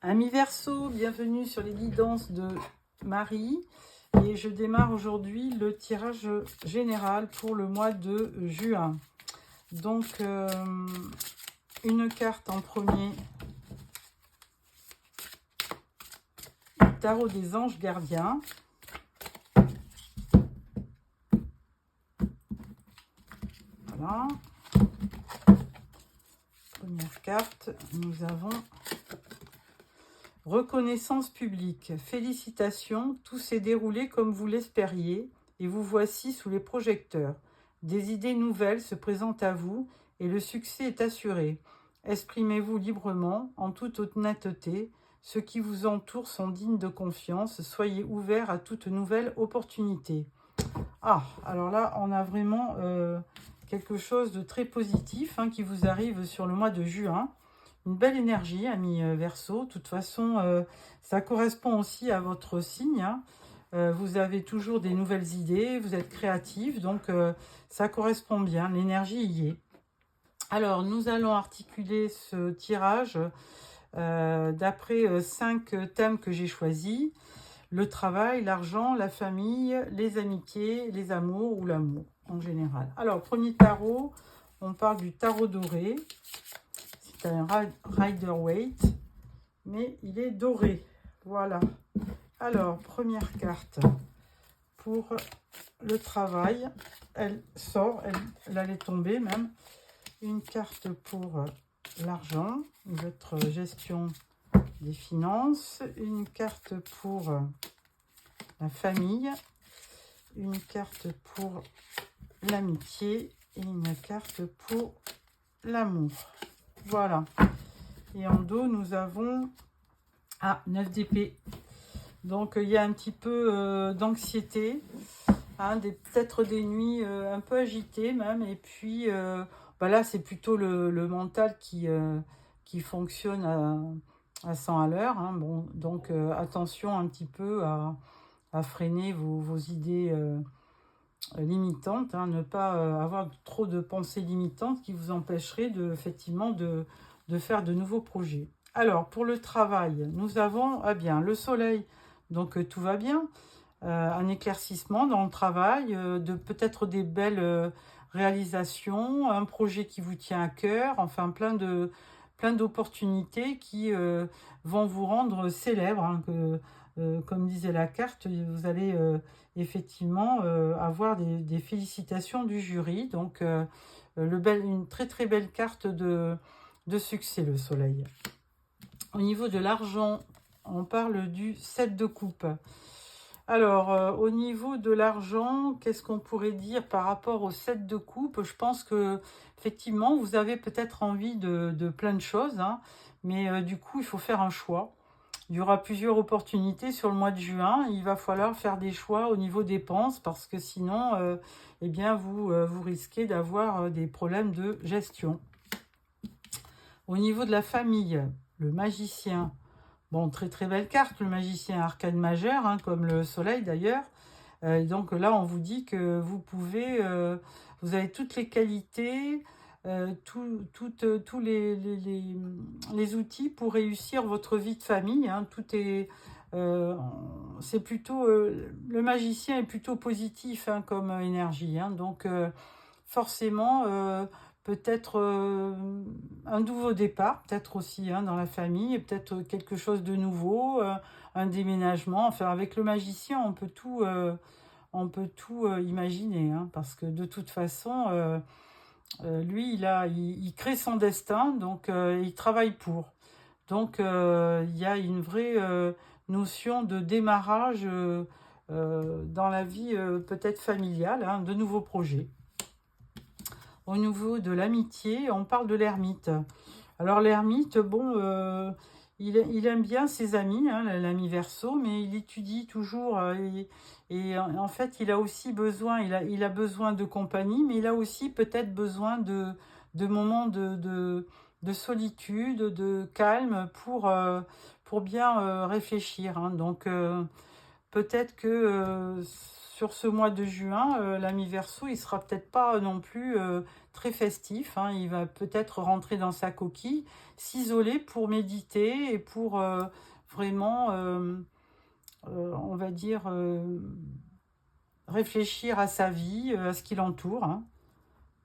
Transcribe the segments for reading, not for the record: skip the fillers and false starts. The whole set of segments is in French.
Amis Verseau, bienvenue sur les guidances de Marie. Et je démarre aujourd'hui le tirage général pour le mois de juin. Donc, une carte en premier. Tarot des anges gardiens. Voilà. Première carte, nous avons reconnaissance publique. Félicitations, tout s'est déroulé comme vous l'espériez et vous voici sous les projecteurs. Des idées nouvelles se présentent à vous et le succès est assuré. Exprimez-vous librement, en toute honnêteté. Ceux qui vous entourent sont dignes de confiance. Soyez ouverts à toute nouvelle opportunité. Ah, alors là, on a vraiment quelque chose de très positif qui vous arrive sur le mois de juin. Une belle énergie, amis Verseau. De toute façon, ça correspond aussi à votre signe. Vous avez toujours des nouvelles idées, vous êtes créatif, donc ça correspond bien. L'énergie y est. Alors, nous allons articuler ce tirage d'après 5 thèmes que j'ai choisis. Le travail, l'argent, la famille, les amitiés, les amours ou l'amour en général. Alors, premier tarot, on parle du tarot doré. C'est un Rider-Waite, mais il est doré. Voilà. Alors, première carte pour le travail. Elle sort, elle allait tomber même. Une carte pour l'argent, votre gestion des finances. Une carte pour la famille. Une carte pour l'amitié. Et une carte pour l'amour. Voilà. Et en dos, nous avons 9 d'épée. Donc, il y a un petit peu d'anxiété, peut-être des nuits un peu agitées même. Et puis, là, c'est plutôt le mental qui fonctionne à 100 à l'heure. Bon, donc, attention un petit peu à freiner vos idées limitantes. Ne pas avoir trop de pensées limitantes qui vous empêcheraient effectivement de faire de nouveaux projets. Alors, pour le travail, nous avons le soleil. Donc, tout va bien. Un éclaircissement dans le travail, peut-être des belles réalisations, un projet qui vous tient à cœur, enfin plein d'opportunités qui vont vous rendre célèbre. Comme disait la carte, vous allez effectivement avoir des félicitations du jury. Donc, une très très belle carte de succès, le soleil. Au niveau de l'argent, on parle du 7 de coupe. Alors, au niveau de l'argent, qu'est-ce qu'on pourrait dire par rapport au 7 de coupe? Je pense que effectivement, vous avez peut-être envie de plein de choses, mais du coup, il faut faire un choix. Il y aura plusieurs opportunités sur le mois de juin. Il va falloir faire des choix au niveau dépenses parce que sinon, vous risquez d'avoir des problèmes de gestion. Au niveau de la famille, le magicien. Bon, très très belle carte, le magicien arcane majeur, comme le soleil d'ailleurs. Donc là, on vous dit que vous pouvez, vous avez toutes les qualités, tous les outils pour réussir votre vie de famille. Tout est, c'est plutôt, le magicien est plutôt positif comme énergie. Donc forcément, peut-être un nouveau départ, peut-être aussi dans la famille, et peut-être quelque chose de nouveau, un déménagement. Enfin, avec le magicien, on peut tout imaginer, parce que de toute façon, lui, il crée son destin, donc il travaille pour. Donc, il y a une vraie notion de démarrage dans la vie peut-être familiale, de nouveaux projets. Au niveau de l'amitié, on parle de l'ermite. Alors l'ermite, il aime bien ses amis, l'ami Verseau, mais il étudie toujours et en fait, il a aussi besoin, il a besoin de compagnie, mais il a aussi peut-être besoin de moments de solitude, de calme pour bien réfléchir. Donc peut-être que sur ce mois de juin, l'ami Verseau, il sera peut-être pas non plus très festif. Hein. Il va peut-être rentrer dans sa coquille, s'isoler pour méditer et pour vraiment, on va dire, réfléchir à sa vie, à ce qui l'entoure. Hein.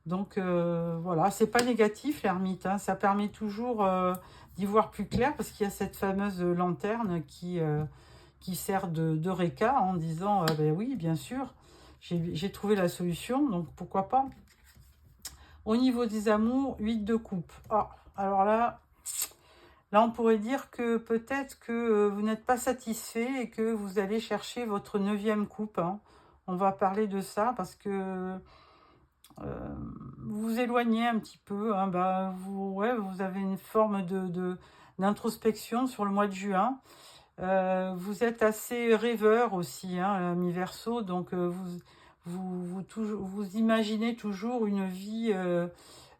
Donc voilà, c'est pas négatif l'ermite. Hein. Ça permet toujours d'y voir plus clair parce qu'il y a cette fameuse lanterne qui sert de réca en disant ben oui, bien sûr, j'ai trouvé la solution, donc pourquoi pas. Au niveau des amours, 8 de coupe. Ah, alors là, on pourrait dire que peut-être que vous n'êtes pas satisfait et que vous allez chercher votre 9e coupe. Hein. On va parler de ça parce que vous vous éloignez un petit peu. Hein, bah, vous avez une forme d'introspection sur le mois de juin. Vous êtes assez rêveur aussi, hein, mi-verso, donc vous imaginez toujours une vie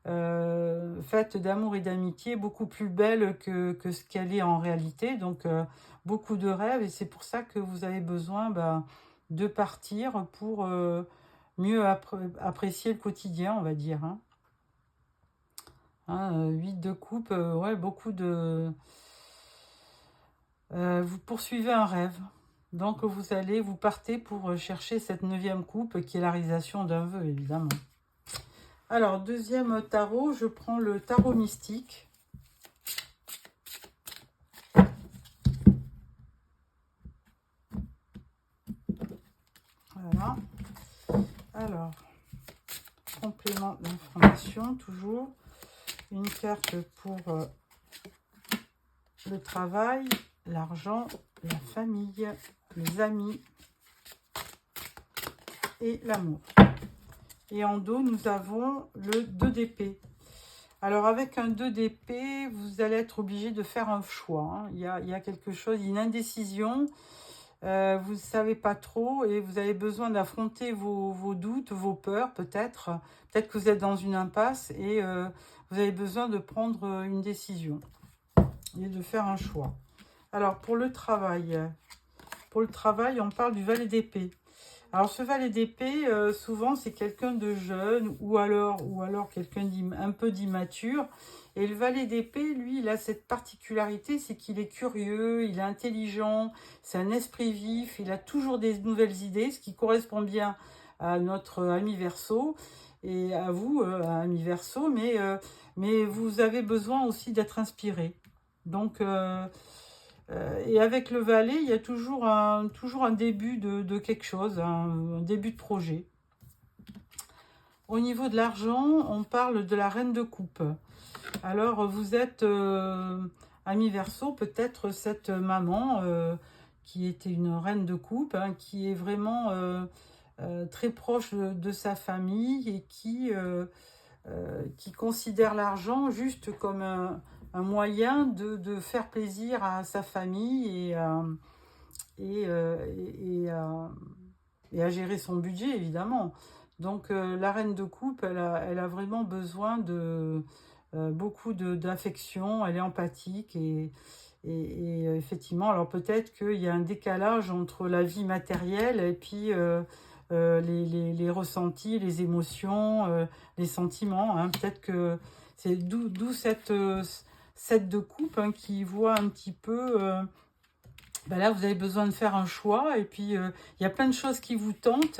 faite d'amour et d'amitié beaucoup plus belle que ce qu'elle est en réalité, donc beaucoup de rêves, et c'est pour ça que vous avez besoin de partir pour mieux apprécier le quotidien, on va dire. Hein. 8 de coupe, ouais, beaucoup de... vous poursuivez un rêve. Donc vous partez pour chercher cette 9e coupe qui est la réalisation d'un vœu, évidemment. Alors, deuxième tarot, je prends le tarot mystique. Voilà. Alors, complément d'information, toujours. Une carte pour le travail, l'argent, la famille, les amis et l'amour. Et en dos, nous avons le 2 d'épée. Alors, avec un 2 d'épée, vous allez être obligé de faire un choix. Hein. Il y a quelque chose, une indécision. Vous ne savez pas trop et vous avez besoin d'affronter vos doutes, vos peurs peut-être. Peut-être que vous êtes dans une impasse et vous avez besoin de prendre une décision et de faire un choix. Alors, pour le travail, on parle du valet d'épée. Alors, ce valet d'épée, souvent, c'est quelqu'un de jeune ou alors quelqu'un un peu d'immature. Et le valet d'épée, lui, il a cette particularité, c'est qu'il est curieux, il est intelligent, c'est un esprit vif, il a toujours des nouvelles idées, ce qui correspond bien à notre ami Verseau et à vous, ami Verseau, mais vous avez besoin aussi d'être inspiré. Donc... et avec le valet, il y a toujours un début de quelque chose, un début de projet. Au niveau de l'argent, on parle de la reine de coupe. Alors, vous êtes, ami Verseau, peut-être cette maman qui était une reine de coupe, hein, qui est vraiment très proche de sa famille et qui considère l'argent juste comme un moyen de faire plaisir à sa famille et à gérer son budget, évidemment. Donc, la reine de coupe, elle a vraiment besoin de beaucoup d'affection, elle est empathique et effectivement, alors peut-être qu'il y a un décalage entre la vie matérielle et puis les ressentis, les émotions, les sentiments. Hein. Peut-être que c'est d'où cette de coupe hein, qui voit un petit peu... là, vous avez besoin de faire un choix et puis il y a plein de choses qui vous tentent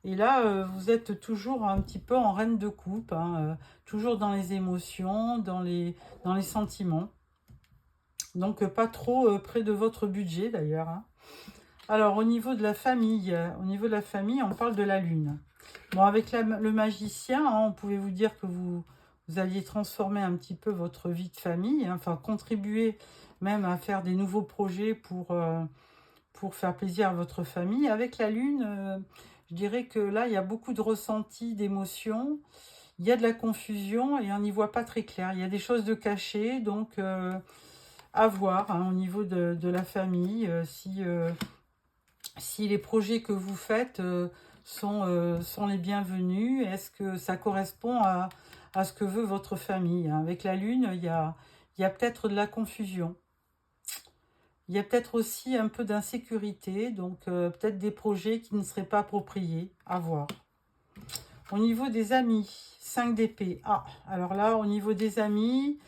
et là, vous êtes toujours un petit peu en reine de coupe, hein, toujours dans les émotions, dans les sentiments. Donc, pas trop près de votre budget d'ailleurs. Hein. Alors, au niveau de la famille, on parle de la lune. Bon, avec le magicien, hein, on pouvait vous dire que vous alliez transformer un petit peu votre vie de famille, hein, enfin contribuer même à faire des nouveaux projets pour faire plaisir à votre famille. Avec la lune, je dirais que là, il y a beaucoup de ressentis, d'émotions, il y a de la confusion et on n'y voit pas très clair. Il y a des choses de cachées, donc à voir hein, au niveau de la famille, si les projets que vous faites sont les bienvenus, est-ce que ça correspond à ce que veut votre famille. Avec la lune, il y a peut-être de la confusion. Il y a peut-être aussi un peu d'insécurité, donc peut-être des projets qui ne seraient pas appropriés, à voir. Au niveau des amis, 5 d'épée. Ah, alors là, au niveau des amis,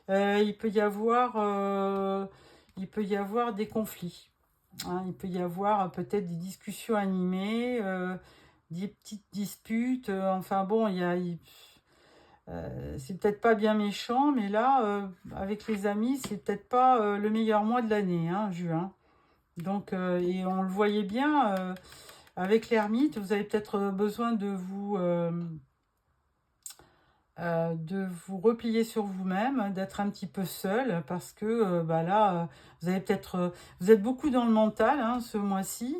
il peut y avoir des conflits. Hein, il peut y avoir peut-être des discussions animées, des petites disputes. Enfin bon, c'est peut-être pas bien méchant, mais là, avec les amis, c'est peut-être pas le meilleur mois de l'année, hein, juin. Donc, et on le voyait bien, avec l'ermite, vous avez peut-être besoin de vous replier sur vous-même, d'être un petit peu seul, parce que bah là, vous êtes beaucoup dans le mental, hein, ce mois-ci.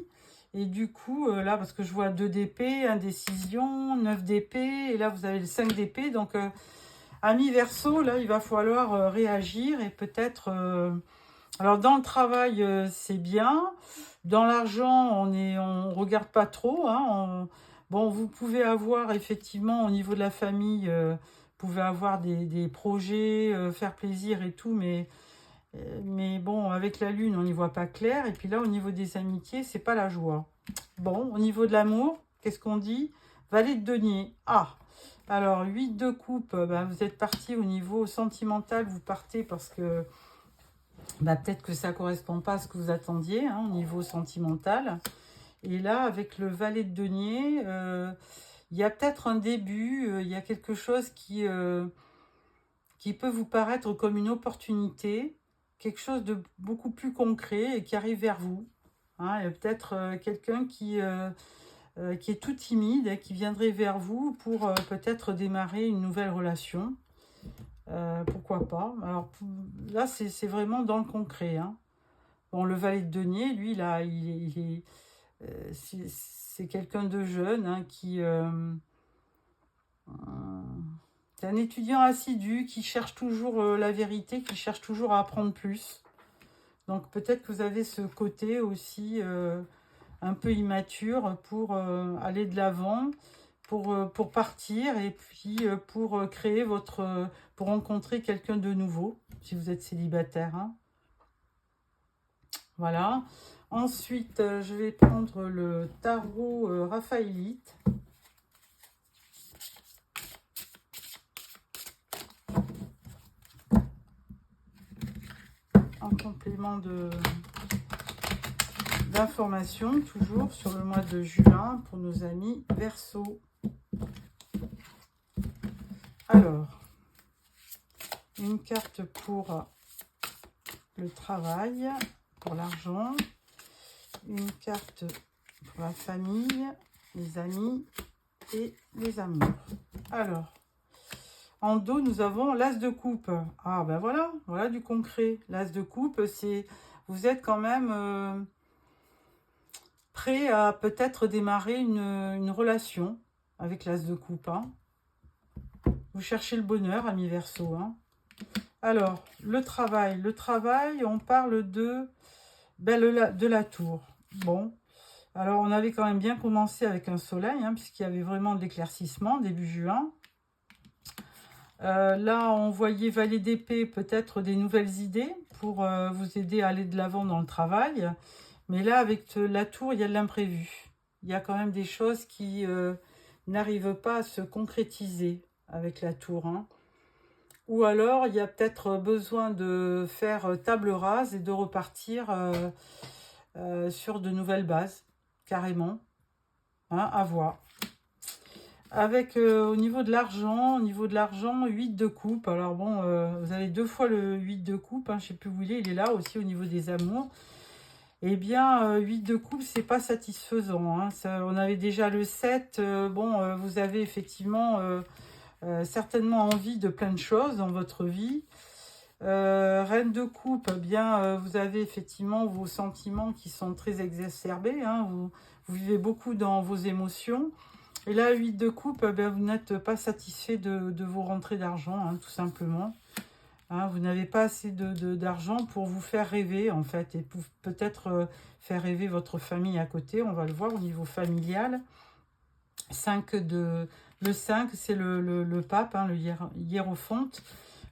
Et du coup, là, parce que je vois 2 d'épée, indécision, 9 d'épée, et là, vous avez le 5 d'épée. Donc, ami Verseau, là, il va falloir réagir et peut-être... alors, dans le travail, c'est bien. Dans l'argent, on regarde pas trop. Hein, bon, vous pouvez avoir, effectivement, au niveau de la famille, vous pouvez avoir des projets, faire plaisir et tout, mais bon, avec la lune, on n'y voit pas clair. Et puis là, au niveau des amitiés, c'est pas la joie. Bon, au niveau de l'amour, qu'est-ce qu'on dit? Valet de denier. Ah! Alors, 8 de coupe, ben, vous êtes parti au niveau sentimental, vous partez parce que bah, peut-être que ça ne correspond pas à ce que vous attendiez, hein, au niveau sentimental. Et là, avec le valet de denier, il y a peut-être un début, il y a quelque chose qui peut vous paraître comme une opportunité, quelque chose de beaucoup plus concret et qui arrive vers vous. Hein, il y a peut-être quelqu'un qui est tout timide et qui viendrait vers vous pour peut-être démarrer une nouvelle relation. Pourquoi pas? Alors là, c'est vraiment dans le concret. Hein. Bon, le valet de denier, lui, là, c'est quelqu'un de jeune hein, c'est un étudiant assidu qui cherche toujours la vérité, qui cherche toujours à apprendre plus. Donc peut-être que vous avez ce côté aussi un peu immature pour aller de l'avant, pour partir et puis pour créer pour rencontrer quelqu'un de nouveau, si vous êtes célibataire. Hein. Voilà. Ensuite, je vais prendre le tarot raphaélite. En complément d'informations, toujours sur le mois de juin, pour nos amis Verseau. Alors, une carte pour le travail, pour l'argent, une carte pour la famille, les amis et les amours. Alors, en dos, nous avons l'as de coupe. Ah ben voilà du concret. L'as de coupe, c'est vous êtes quand même prêt à peut-être démarrer une relation avec l'as de coupe. Hein. Vous cherchez le bonheur, ami Verseau. Hein. Alors, le travail, on parle de la tour. Bon, alors on avait quand même bien commencé avec un soleil, hein, puisqu'il y avait vraiment de l'éclaircissement début juin. Là, on voyait valet d'épée, peut-être des nouvelles idées pour vous aider à aller de l'avant dans le travail. Mais là, avec la tour, il y a de l'imprévu. Il y a quand même des choses qui n'arrivent pas à se concrétiser avec la tour. Hein. Ou alors, il y a peut-être besoin de faire table rase et de repartir sur de nouvelles bases, carrément. Hein, à voir. Avec au niveau de l'argent, 8 de coupe. Alors bon, vous avez 2 fois le 8 de coupe, hein, je ne sais plus où il est là aussi au niveau des amours. Eh bien, 8 de coupe, c'est pas satisfaisant. Hein. On avait déjà le 7. Bon, vous avez effectivement certainement envie de plein de choses dans votre vie. Reine de coupe, eh bien, vous avez effectivement vos sentiments qui sont très exacerbés. Hein. Vous vivez beaucoup dans vos émotions. Et là, 8 de coupe, eh bien, vous n'êtes pas satisfait de vos rentrées d'argent, hein, tout simplement. Hein, vous n'avez pas assez d'argent pour vous faire rêver, en fait, et pour peut-être faire rêver votre famille à côté. On va le voir au niveau familial. Le 5, c'est le pape, hein, le hiérophante.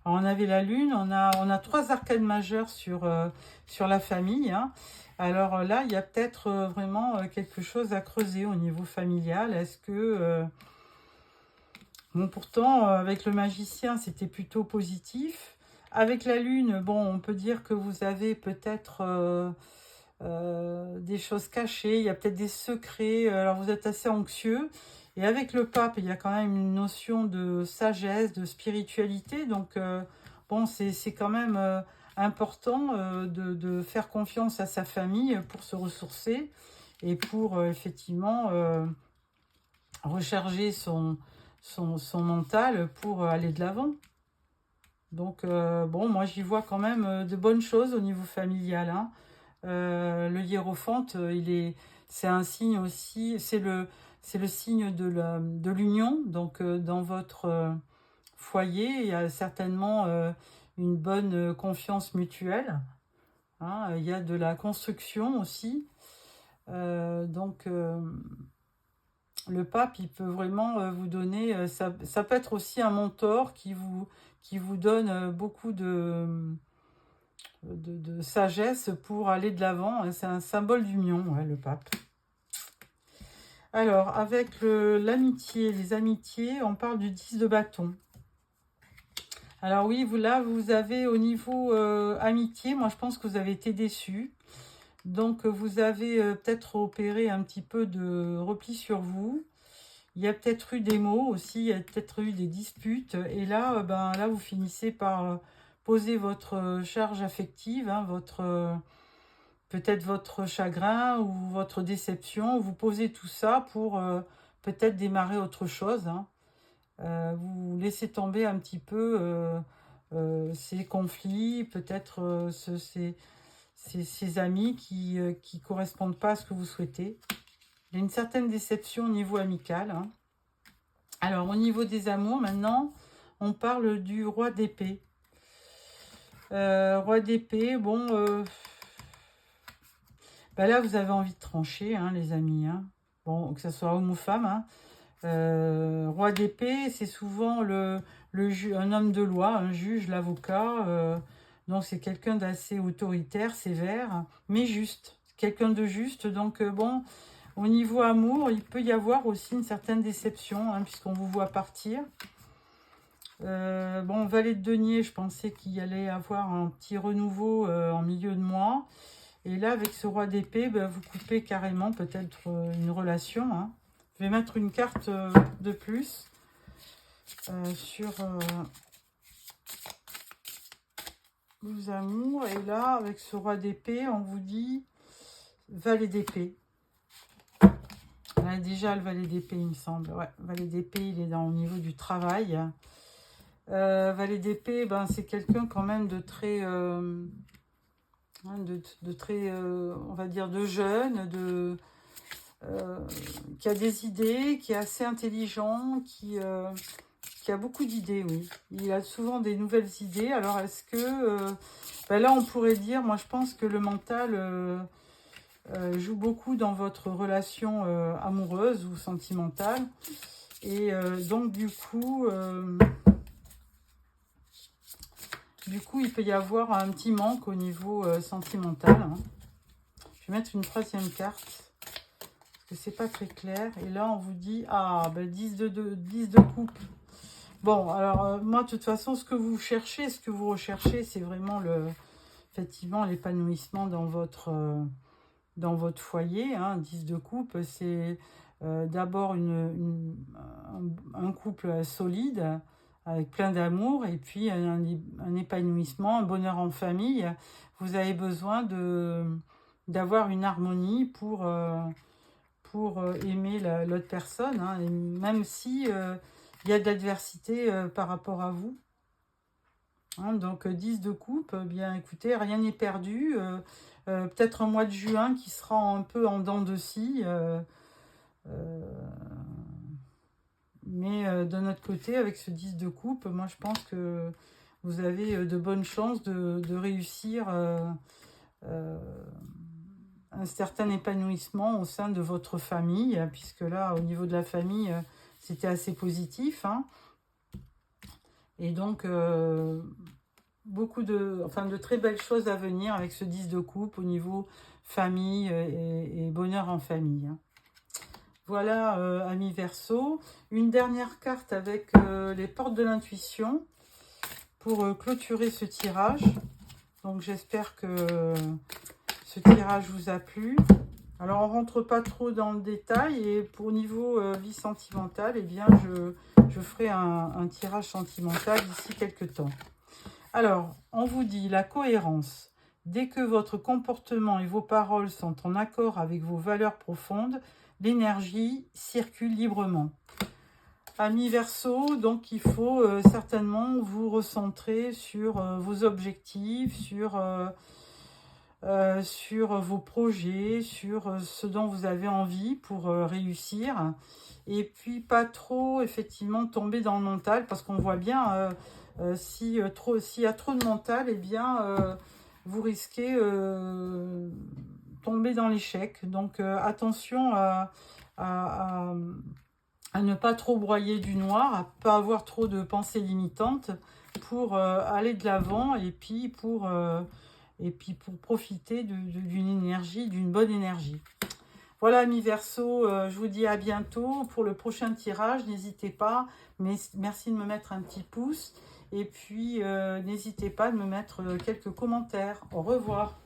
Alors, on avait la lune, on a 3 arcanes majeures sur la famille. Hein. Alors là, il y a peut-être vraiment quelque chose à creuser au niveau familial. Est-ce que... bon, pourtant, avec le magicien, c'était plutôt positif. Avec la lune, bon, on peut dire que vous avez peut-être des choses cachées, il y a peut-être des secrets, alors vous êtes assez anxieux. Et avec le pape, il y a quand même une notion de sagesse, de spiritualité. Donc, bon, c'est quand même important de faire confiance à sa famille pour se ressourcer et pour effectivement recharger son mental pour aller de l'avant. Donc, bon, moi, j'y vois quand même de bonnes choses au niveau familial. Hein. Le hiérophante, c'est un signe aussi, c'est le signe de l'union. Donc, dans votre foyer, il y a certainement une bonne confiance mutuelle. Hein. Il y a de la construction aussi. Donc, le pape, il peut vraiment vous donner, ça peut être aussi un mentor qui vous donne beaucoup de sagesse pour aller de l'avant. C'est un symbole d'union, ouais, le pape. Alors, avec l'amitié, les amitiés, on parle du 10 de bâton. Alors oui, là, vous avez au niveau amitié, moi je pense que vous avez été déçus. Donc, vous avez peut-être opéré un petit peu de repli sur vous. Il y a peut-être eu des mots aussi, il y a peut-être eu des disputes. Et là, là vous finissez par poser votre charge affective, hein, peut-être votre chagrin ou votre déception. Vous posez tout ça pour peut-être démarrer autre chose. Hein. Vous laissez tomber un petit peu ces conflits, peut-être ces amis qui ne correspondent pas à ce que vous souhaitez. Il y a une certaine déception au niveau amical. Hein. Alors, au niveau des amours, maintenant, on parle du roi d'épée. Roi d'épée, bon... là, vous avez envie de trancher, hein, les amis. Hein. Bon, que ce soit homme ou femme. Hein. Roi d'épée, c'est souvent un homme de loi, un juge, l'avocat. Donc, c'est quelqu'un d'assez autoritaire, sévère, mais juste. Quelqu'un de juste. Donc, bon... Au niveau amour, il peut y avoir aussi une certaine déception, hein, puisqu'on vous voit partir. Bon, valet de denier, je pensais qu'il y allait avoir un petit renouveau en milieu de mois. Et là, avec ce roi d'épée, vous coupez carrément peut-être une relation. Hein. Je vais mettre une carte de plus sur vos amours. Et là, avec ce roi d'épée, on vous dit valet d'épée. On a déjà le valet d'épée, il me semble. Ouais, valet d'épée, il est au niveau du travail. Valet d'épée, c'est quelqu'un quand même de très, très, on va dire, de jeune, qui a des idées, qui est assez intelligent, qui a beaucoup d'idées, oui. Il a souvent des nouvelles idées. Alors, est-ce que... là, on pourrait dire, moi, je pense que le mental... joue beaucoup dans votre relation amoureuse ou sentimentale. Et donc, du coup, il peut y avoir un petit manque au niveau sentimental. Hein. Je vais mettre une 3e carte, parce que c'est pas très clair. Et là, on vous dit, 10 de coupe. Bon, alors, moi, de toute façon, ce que vous cherchez, ce que vous recherchez, c'est vraiment effectivement l'épanouissement dans votre foyer. Hein. 10 de coupe, c'est d'abord un couple solide, avec plein d'amour, et puis un épanouissement, un bonheur en famille. Vous avez besoin d'avoir une harmonie pour aimer l'autre personne, hein. Et même si il y a de l'adversité par rapport à vous. Hein, donc 10 de coupe, bien écoutez, rien n'est perdu. Peut-être un mois de juin qui sera un peu en dents de scie. Mais de notre côté, avec ce 10 de coupe, moi je pense que vous avez de bonnes chances de réussir un certain épanouissement au sein de votre famille, puisque là, au niveau de la famille, c'était assez positif. Hein. Et donc, de très belles choses à venir avec ce 10 de coupe au niveau famille et bonheur en famille. Voilà, amis Verseau. Une dernière carte avec les portes de l'intuition pour clôturer ce tirage. Donc, j'espère que ce tirage vous a plu. Alors, on ne rentre pas trop dans le détail. Et pour niveau vie sentimentale, eh bien, je ferai un tirage sentimental d'ici quelques temps. Alors, on vous dit la cohérence. Dès que votre comportement et vos paroles sont en accord avec vos valeurs profondes, l'énergie circule librement. Amis Verseau, donc il faut certainement vous recentrer sur vos objectifs, sur vos projets, sur ce dont vous avez envie pour réussir. Et puis pas trop effectivement tomber dans le mental, parce qu'on voit bien s'il y a trop de mental, eh bien vous risquez tomber dans l'échec. Donc attention à ne pas trop broyer du noir, à ne pas avoir trop de pensées limitantes pour aller de l'avant et puis pour profiter d'une énergie, d'une bonne énergie. Voilà, amis Verseau, je vous dis à bientôt pour le prochain tirage. N'hésitez pas, mais merci de me mettre un petit pouce. Et puis, n'hésitez pas de me mettre quelques commentaires. Au revoir.